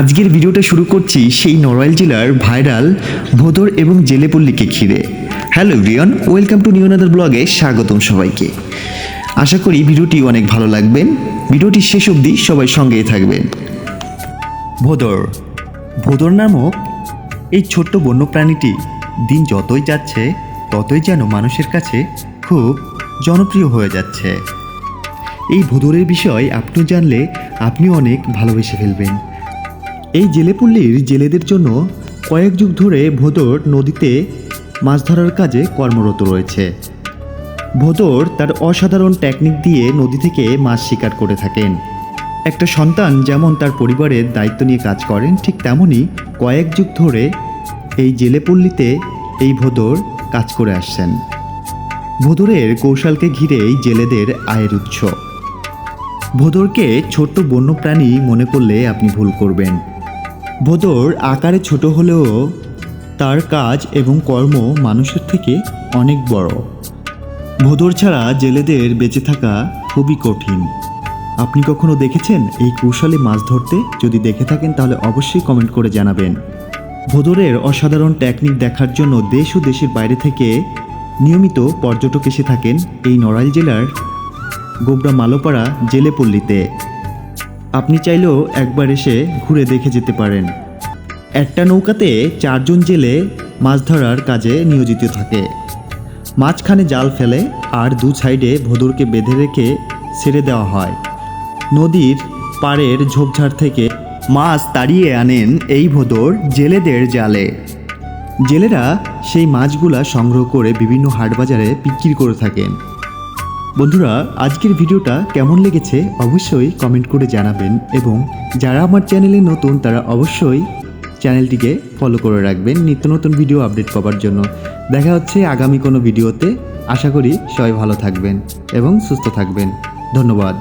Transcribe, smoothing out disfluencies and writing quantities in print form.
আজকের ভিডিওটা শুরু করছি সেই নড়াইল জেলার ভাইরাল ভোদর এবং জেলেপল্লীকে ঘিরে। Hello everyone, welcome to new another ব্লগে স্বাগতম সবাইকে। আশা করি ভিডিওটি অনেক ভালো লাগবেন। ভিডিওটি শেষ অবধি সবাই সঙ্গেই থাকবেন। ভোদর নামক এই ছোট্ট বন্যপ্রাণীটি দিন যতই যাচ্ছে ততই যেন মানুষের কাছে খুব জনপ্রিয় হয়ে যাচ্ছে। এই ভোদরের বিষয় আপনি জানলে আপনি অনেক ভালোবেসে ফেলবেন। এই জেলেপল্লীর জেলেদের জন্য কয়েক যুগ ধরে ভোদর নদীতে মাছ ধরার কাজে কর্মরত রয়েছে। ভোদর তার অসাধারণ টেকনিক দিয়ে নদী থেকে মাছ শিকার করে থাকেন। একটা সন্তান যেমন তার পরিবারের দায়িত্ব নিয়ে কাজ করেন, ঠিক তেমনই কয়েক যুগ ধরে এই জেলেপল্লীতে এই ভোদর কাজ করে আসছেন। ভোদরের কৌশলকে ঘিরেই জেলেদের আয়ের উৎস। ভোদরকে ছোট্ট বন্যপ্রাণী মনে করলে আপনি ভুল করবেন। ভোদর আকারে ছোট হলেও তার কাজ এবং কর্ম মানুষের থেকে অনেক বড়। ভোদর ছাড়া জেলেদের বেঁচে থাকা খুবই কঠিন। আপনি কখনো দেখেছেন এই কৌশলে মাছ ধরতে? যদি দেখে থাকেন তাহলে অবশ্যই কমেন্ট করে জানাবেন। ভোদরের অসাধারণ টেকনিক দেখার জন্য দেশ ও দেশের বাইরে থেকে নিয়মিত পর্যটক এসে থাকেন এই নড়াইল জেলার গোবরা মালোপাড়া জেলেপল্লীতে। আপনি চাইলেও একবার এসে ঘুরে দেখে যেতে পারেন। একটা নৌকাতে 4 জন জেলে মাছ ধরার কাজে নিয়োজিত থাকে। মাঝখানে জাল ফেলে আর দু সাইডে ভোদরকে বেঁধে রেখে ছেড়ে দেওয়া হয়। নদীর পাড়ের ঝোপঝাড় থেকে মাছ তাড়িয়ে আনেন এই ভোদর জেলেদের জালে। জেলেরা সেই মাছগুলা সংগ্রহ করে বিভিন্ন হাটবাজারে বিক্রি করে থাকেন। বন্ধুরা, আজকের ভিডিওটা কেমন লেগেছে অবশ্যই কমেন্ট করে জানাবেন, এবং যারা আমার চ্যানেলে নতুন তারা অবশ্যই চ্যানেলটিকে ফলো করে রাখবেন নিত্য নতুন ভিডিও আপডেট পাওয়ার জন্য। দেখা হচ্ছে আগামী কোনো ভিডিওতে। আশা করি সবাই ভালো থাকবেন এবং সুস্থ থাকবেন। ধন্যবাদ।